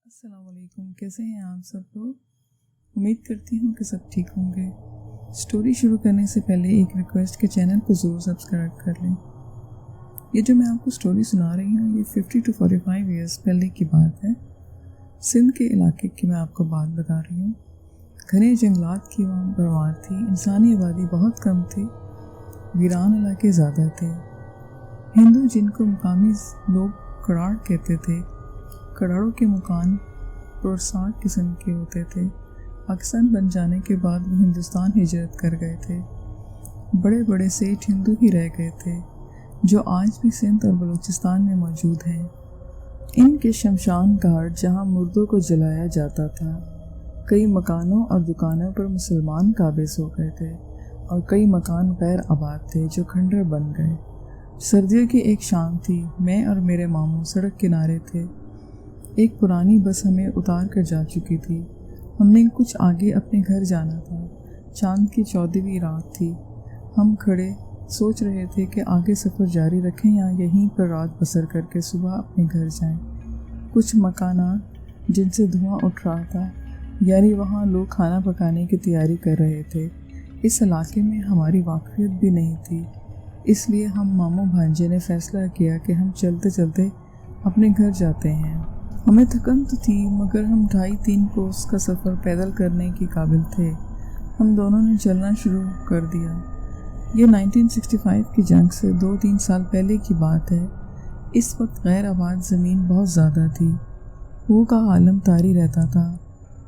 अस्सलाम वालेकुम। कैसे हैं आप सब लोग? उम्मीद करती हूँ कि सब ठीक होंगे। स्टोरी शुरू करने से पहले एक रिक्वेस्ट के चैनल को ज़रूर सब्सक्राइब कर लें। ये जो मैं आपको स्टोरी सुना रही हूँ ये 50 to 45 ईयर्स पहले की बात है। सिंध के इलाके की मैं आपको बात बता रही हूँ। घने जंगलात की वहाँ भरमार थी, इंसानी आबादी बहुत कम थी, वीरान इलाके ज़्यादा थे। हिंदू जिनको मुकामी लोग कड़ाड़ कहते थे, कड़ाड़ों के मकान पुरसाट किस्म के होते थे। पाकिस्तान बन जाने के बाद वो हिंदुस्तान हिजरत कर गए थे। बड़े बड़े सेठ हिंदू ही रह गए थे जो आज भी सिंध और बलूचिस्तान में मौजूद हैं। इनके शमशान घाट जहाँ मुर्दों को जलाया जाता था, कई मकानों और दुकानों पर मुसलमान काबिज हो गए थे और कई मकान गैर आबाद थे जो खंडर बन गए। सर्दियों की एक शाम थी, मैं और मेरे मामू सड़क किनारे थे। एक पुरानी बस हमें उतार कर जा चुकी थी। हमने कुछ आगे अपने घर जाना था। चांद की 14वीं रात थी। हम खड़े सोच रहे थे कि आगे सफ़र जारी रखें या यहीं पर रात बसर करके सुबह अपने घर जाएं। कुछ मकानात जिनसे धुआं उठ रहा था, यानी वहाँ लोग खाना पकाने की तैयारी कर रहे थे। इस इलाके में हमारी वाक़फियत भी नहीं थी, इसलिए हम मामू भांजे ने फ़ैसला किया कि हम चलते चलते अपने घर जाते हैं। हमें थकन तो थी, मगर हम 2.5-3 कोस का सफ़र पैदल करने के काबिल थे। हम दोनों ने चलना शुरू कर दिया। ये 1965 की जंग से 2-3 साल पहले की बात है। इस वक्त गैर आबाद ज़मीन बहुत ज़्यादा थी, वो का आलम तारी रहता था।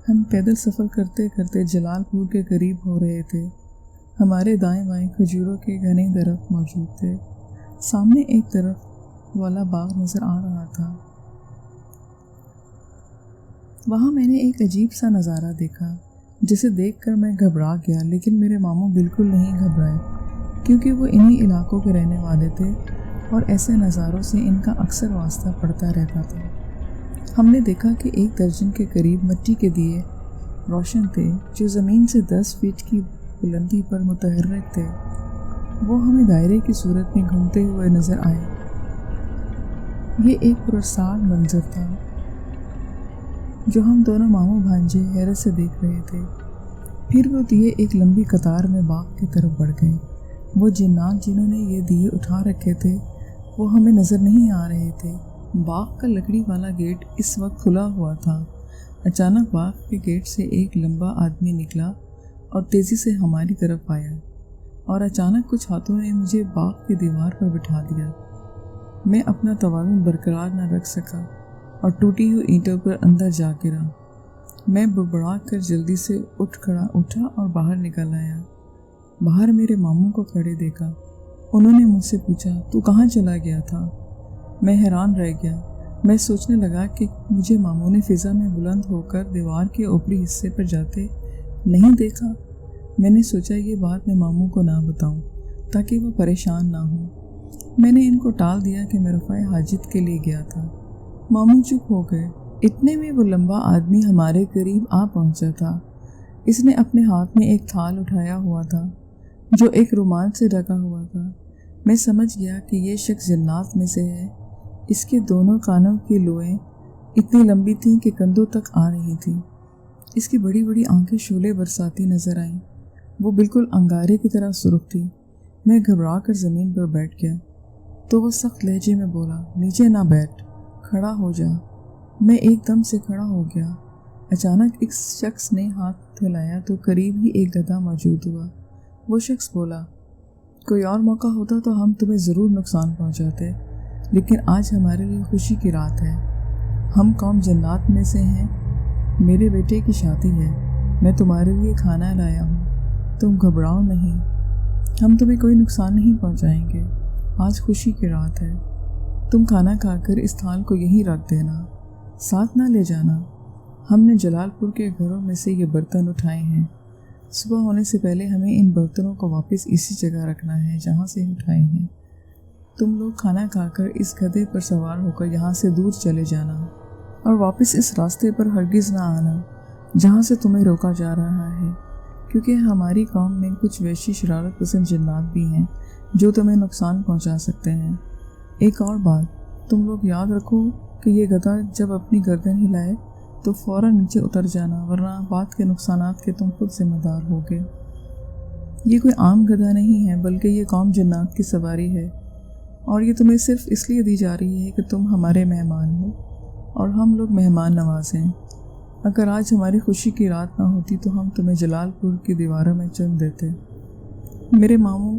हम पैदल सफ़र करते करते जलालपुर के करीब हो रहे थे। हमारे दाएं बाएं खजूरों के घने दरख्त मौजूद थे। सामने एक तरफ वाला बाग नज़र आ रहा था। वहाँ मैंने एक अजीब सा नज़ारा देखा जिसे देखकर मैं घबरा गया, लेकिन मेरे मामू बिल्कुल नहीं घबराए क्योंकि वो इन्हीं इलाकों के रहने वाले थे और ऐसे नज़ारों से इनका अक्सर वास्ता पड़ता रहता था। हमने देखा कि 1 दर्जन के करीब मिट्टी के दिए रोशन थे जो ज़मीन से 10 फीट की बुलंदी पर मुतहर्रिक थे। वो हमें दायरे की सूरत में घूमते हुए नज़र आए। ये एक पुरस्कार मंजर था जो हम दोनों मामू भांजे हैरत से देख रहे थे। फिर वो दिए एक लंबी कतार में बाग की तरफ बढ़ गए। वो जिन्नात जिन्होंने ये दिए उठा रखे थे वो हमें नज़र नहीं आ रहे थे। बाग का लकड़ी वाला गेट इस वक्त खुला हुआ था। अचानक बाग के गेट से एक लंबा आदमी निकला और तेज़ी से हमारी तरफ आया और अचानक कुछ हाथों ने मुझे बाग की दीवार पर बिठा दिया। मैं अपना तवाज़ुन बरकरार न रख सका और टूटी हुई ईंटों पर अंदर जा गिरा। मैं बड़बड़ा कर जल्दी से उठा और बाहर निकल आया। बाहर मेरे मामू को खड़े देखा। उन्होंने मुझसे पूछा, तू कहाँ चला गया था? मैं हैरान रह गया। मैं सोचने लगा कि मुझे मामू ने फ़िज़ा में बुलंद होकर दीवार के ऊपरी हिस्से पर जाते नहीं देखा। मैंने सोचा ये बात मैं मामू को ना बताऊं ताकि वो परेशान ना हो। मैंने इनको टाल दिया कि मैं रफ़ाए हाजित के लिए गया था। मामू चुप हो गए। इतने में वो लंबा आदमी हमारे करीब आ पहुंचा था। इसने अपने हाथ में एक थाल उठाया हुआ था जो एक रुमाल से ढका हुआ था। मैं समझ गया कि ये शख्स जन्नात में से है। इसके दोनों कानों की लोएं इतनी लंबी थीं कि कंधों तक आ रही थीं। इसकी बड़ी बड़ी आंखें शोले बरसाती नजर आईं। वो बिल्कुल अंगारे की तरह सुर्ख थी। मैं घबरा कर ज़मीन पर बैठ गया तो वो सख्त लहजे में बोला, नीचे ना बैठ, खड़ा हो जा। मैं एकदम से खड़ा हो गया। अचानक एक शख्स ने हाथ हिलाया तो करीब ही एक गधा मौजूद हुआ। वो शख्स बोला, कोई और मौका होता तो हम तुम्हें ज़रूर नुकसान पहुंचाते, लेकिन आज हमारे लिए खुशी की रात है। हम कौम जन्नात में से हैं। मेरे बेटे की शादी है। मैं तुम्हारे लिए खाना लाया हूँ। तुम घबराओ नहीं, हम तुम्हें कोई नुकसान नहीं पहुँचाएंगे। आज खुशी की रात है। तुम खाना खाकर इस थाल को यहीं रख देना, साथ ना ले जाना। हमने जलालपुर के घरों में से ये बर्तन उठाए हैं। सुबह होने से पहले हमें इन बर्तनों को वापस इसी जगह रखना है जहाँ से उठाए हैं। तुम लोग खाना खाकर इस गधे पर सवार होकर यहाँ से दूर चले जाना और वापस इस रास्ते पर हरगिज़ ना आना जहाँ से तुम्हें रोका जा रहा है, क्योंकि हमारी कौम में कुछ वैशी शरारत पसंद जिन्नात भी हैं जो तुम्हें नुकसान पहुँचा सकते हैं। एक और बात, तुम लोग याद रखो कि ये गधा जब अपनी गर्दन हिलाए तो फ़ौरन नीचे उतर जाना, वरना बात के नुकसानात के तुम खुद जिम्मेदार होगे। ये कोई आम गधा नहीं है, बल्कि ये कौम जन्नात की सवारी है, और ये तुम्हें सिर्फ इसलिए दी जा रही है कि तुम हमारे मेहमान हो और हम लोग मेहमान नवाज हैं। अगर आज हमारी खुशी की रात ना होती तो हम तुम्हें जलालपुर की दीवारों में चुन देते। मेरे मामू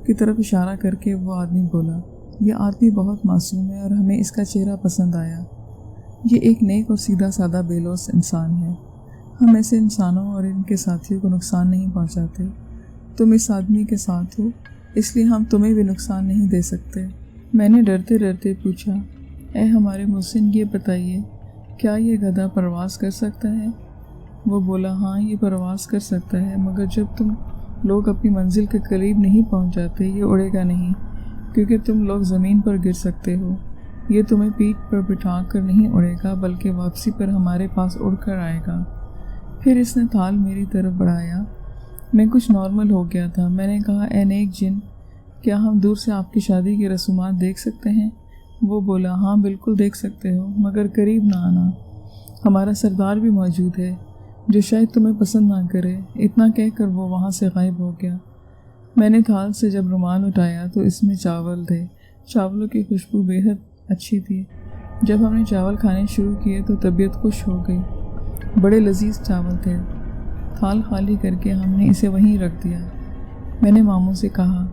की तरफ इशारा करके वो आदमी बोला, यह आदमी बहुत मासूम है और हमें इसका चेहरा पसंद आया। ये एक नेक और सीधा साधा बेलौस इंसान है। हम ऐसे इंसानों और इनके साथियों को नुकसान नहीं पहुंचाते। तुम इस आदमी के साथ हो, इसलिए हम तुम्हें भी नुकसान नहीं दे सकते। मैंने डरते डरते पूछा, ऐ हमारे मुहसिन, ये बताइए क्या ये गधा परवास कर सकता है? वो बोला, हाँ ये परवास कर सकता है, मगर जब तुम लोग अपनी मंजिल के करीब नहीं पहुंच जाते ये उड़ेगा नहीं, क्योंकि तुम लोग ज़मीन पर गिर सकते हो। ये तुम्हें पीठ पर बिठा कर नहीं उड़ेगा, बल्कि वापसी पर हमारे पास उड़ कर आएगा। फिर इसने थाल मेरी तरफ बढ़ाया। मैं कुछ नॉर्मल हो गया था। मैंने कहा, ऐ नेक जिन, क्या हम दूर से आपकी शादी की रसूमात देख सकते हैं? वो बोला, हाँ बिल्कुल देख सकते हो, मगर करीब ना आना। हमारा सरदार भी मौजूद है जो शायद तुम्हें पसंद ना करे। इतना कहकर वो वहाँ से गायब हो गया। मैंने थाल से जब रुमाल उठाया तो इसमें चावल थे। चावलों की खुशबू बेहद अच्छी थी। जब हमने चावल खाने शुरू किए तो तबीयत खुश हो गई। बड़े लजीज चावल थे। थाल खाली करके हमने इसे वहीं रख दिया। मैंने मामू से कहा,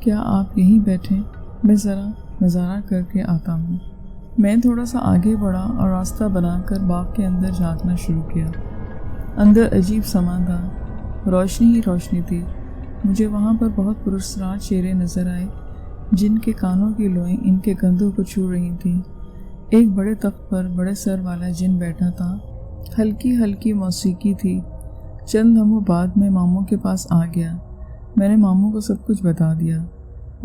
क्या आप यहीं बैठें, मैं ज़रा नज़ारा करके आता हूँ। मैं थोड़ा सा आगे बढ़ा और रास्ता बनाकर बाग के अंदर झांकना शुरू किया। अंदर अजीब समा था, रोशनी ही रोशनी थी। मुझे वहाँ पर बहुत पुरस्कार चेहरे नज़र आए, जिनके कानों की लोएं इनके कंधों को छू रही थीं। एक बड़े तख्त पर बड़े सर वाला जिन बैठा था। हल्की हल्की मौसीकी थी। चंद लम्हों बाद मैं मामू के पास आ गया। मैंने मामू को सब कुछ बता दिया।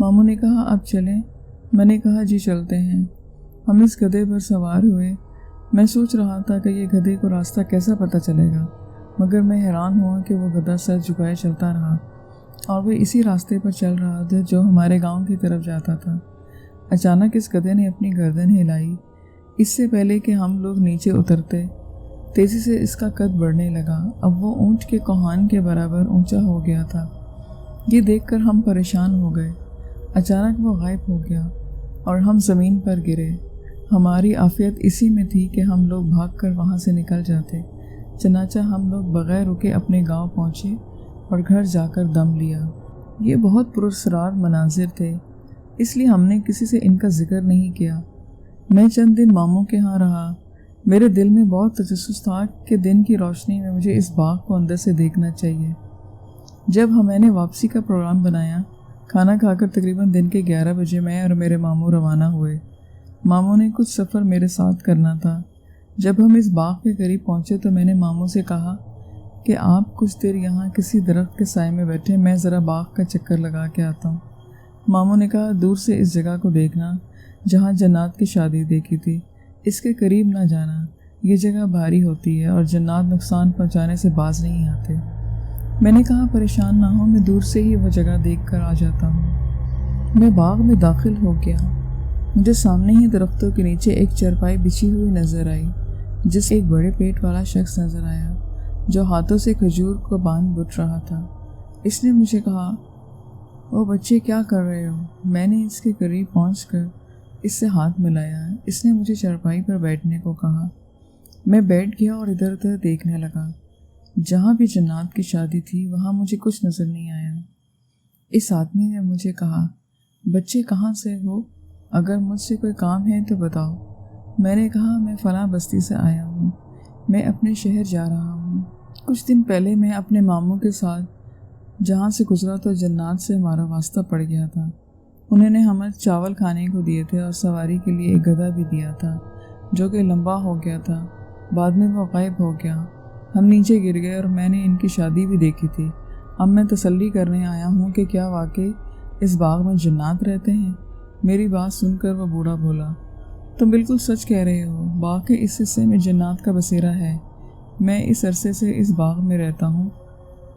मामू ने कहा, अब चलें? मैंने कहा, जी चलते हैं। हम इस गधे पर सवार हुए। मैं सोच रहा था कि ये गधे को रास्ता कैसा पता चलेगा, मगर मैं हैरान हुआ कि वो गधा सर झुकाए चलता रहा और वो इसी रास्ते पर चल रहा था जो हमारे गांव की तरफ जाता था। अचानक इस गधे ने अपनी गर्दन हिलाई। इससे पहले कि हम लोग नीचे उतरते, तेज़ी से इसका कद बढ़ने लगा। अब वो ऊँट के कोहान के बराबर ऊंचा हो गया था। ये देखकर हम परेशान हो गए। अचानक वो गायब हो गया और हम ज़मीन पर गिरे। हमारी आफियत इसी में थी कि हम लोग भागकर वहाँ से निकल जाते। चनाचा हम लोग बग़ैर रुके अपने गांव पहुँचे और घर जाकर दम लिया। ये बहुत पुरस्कार मनाजिर थे, इसलिए हमने किसी से इनका जिक्र नहीं किया। मैं चंद दिन मामू के यहाँ रहा। मेरे दिल में बहुत तजस्सुस था कि दिन की रोशनी में मुझे इस बाग को अंदर से देखना चाहिए। जब मैंने वापसी का प्रोग्राम बनाया, खाना खाकर तकरीबन दिन के 11 बजे मैं और मेरे मामू रवाना हुए। मामू ने कुछ सफ़र मेरे साथ करना था। जब हम इस बाग के करीब पहुँचे तो मैंने मामू से कहा कि आप कुछ देर यहाँ किसी दरख्त के साए में बैठे, मैं ज़रा बाग का चक्कर लगा के आता हूँ। मामू ने कहा, दूर से इस जगह को देखना जहाँ जन्नात की शादी देखी थी। इसके करीब ना जाना, ये जगह भारी होती है और जन्नात नुकसान पहुँचाने से बाज नहीं आते। मैंने कहा, परेशान ना हो, मैं दूर से ही वह जगह देख कर आ जाता हूँ। मैं बाग में दाखिल हो गया। मुझे सामने ही दरख्तों के नीचे एक चरपाई बिछी हुई नज़र आई, जिस एक बड़े पेट वाला शख्स नज़र आया जो हाथों से खजूर को बांध बुट रहा था। इसने मुझे कहा, ओ बच्चे, क्या कर रहे हो? मैंने इसके करीब पहुंचकर इससे हाथ मिलाया। इसने मुझे चरपाई पर बैठने को कहा। मैं बैठ गया और इधर उधर देखने लगा। जहाँ भी जन्नात की शादी थी वहाँ मुझे कुछ नज़र नहीं आया। इस आदमी ने मुझे कहा, बच्चे कहाँ से हो? अगर मुझसे कोई काम है तो बताओ। मैंने कहा, मैं फ़लाँ बस्ती से आया हूँ, मैं अपने शहर जा रहा हूँ। कुछ दिन पहले मैं अपने मामू के साथ जहाँ से गुजरा तो जन्नात से हमारा वास्ता पड़ गया था। उन्होंने हमें चावल खाने को दिए थे और सवारी के लिए एक गधा भी दिया था जो कि लंबा हो गया था। बाद में वो गायब हो गया। हम नीचे गिर गए और मैंने इनकी शादी भी देखी थी। अब मैं तसल्ली करने आया हूँ कि क्या वाकई इस बाग में जन्नात रहते हैं। मेरी बात सुनकर वह बूढ़ा बोला, तुम बिल्कुल सच कह रहे हो, बाग के इस हिस्से में जन्नात का बसेरा है। मैं इस अरसे से इस बाग में रहता हूँ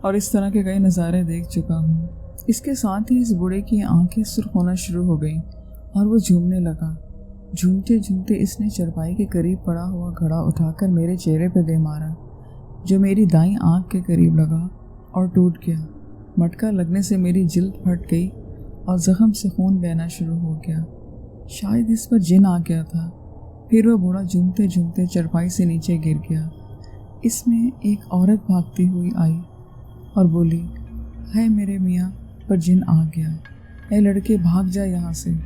और इस तरह के कई नज़ारे देख चुका हूँ। इसके साथ ही इस बूढ़े की आंखें सुर्ख होना शुरू हो गईं और वो झूमने लगा। झूमते झूमते इसने चरपाई के करीब पड़ा हुआ घड़ा उठाकर मेरे चेहरे पर दे मारा, जो मेरी दाईं आंख के करीब लगा और टूट गया। मटका लगने से मेरी जिल्द फट गई और जख्म से खून बहना शुरू हो गया। शायद इस पर जिन आ गया था। फिर वह बूढ़ा झूमते झूमते चरपाई से नीचे गिर गया। इसमें एक औरत भागती हुई आई और बोली, है मेरे मियाँ, पर जिन आ गया, ए लड़के भाग जा यहाँ से।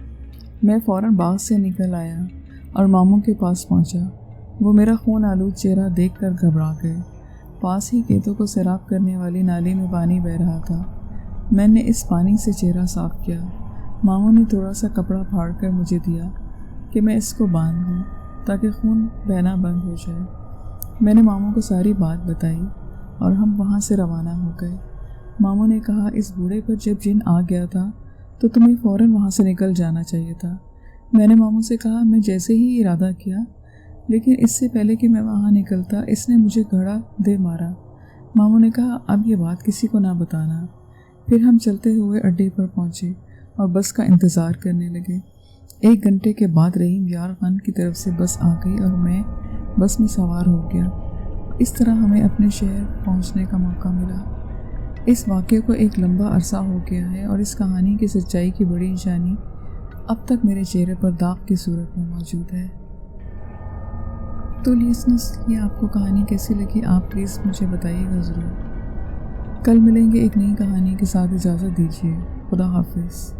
मैं फ़ौरन बाग से निकल आया और मामू के पास पहुँचा। वो मेरा खून आलूद चेहरा देखकर घबरा गए। पास ही खेतों को सैराब करने वाली नाली में पानी बह रहा था। मैंने इस पानी से चेहरा साफ किया। मामू ने थोड़ा सा कपड़ा फाड़ कर मुझे दिया कि मैं इसको बांध लूँ ताकि खून बहना बंद हो जाए। मैंने मामू को सारी बात बताई और हम वहाँ से रवाना हो गए। मामू ने कहा, इस बूढ़े पर जब जिन आ गया था तो तुम्हें फ़ौरन वहाँ से निकल जाना चाहिए था। मैंने मामू से कहा, मैं जैसे ही इरादा किया, लेकिन इससे पहले कि मैं वहाँ निकलता इसने मुझे घड़ा दे मारा। मामू ने कहा, अब ये बात किसी को ना बताना। फिर हम चलते हुए अड्डे पर पहुँचे और बस का इंतज़ार करने लगे। 1 घंटे के बाद रहीम यार खान की तरफ से बस आ गई और मैं बस में सवार हो गया। इस तरह हमें अपने शहर पहुँचने का मौका मिला। इस वाक़े को एक लंबा अरसा हो गया है और इस कहानी की सच्चाई की बड़ी निशानी अब तक मेरे चेहरे पर दाग की सूरत में मौजूद है। तो लिसनर्स, ये आपको कहानी कैसी लगी आप प्लीज़ मुझे बताइएगा ज़रूर। कल मिलेंगे एक नई कहानी के साथ। इजाज़त दीजिए। खुदा हाफिज़।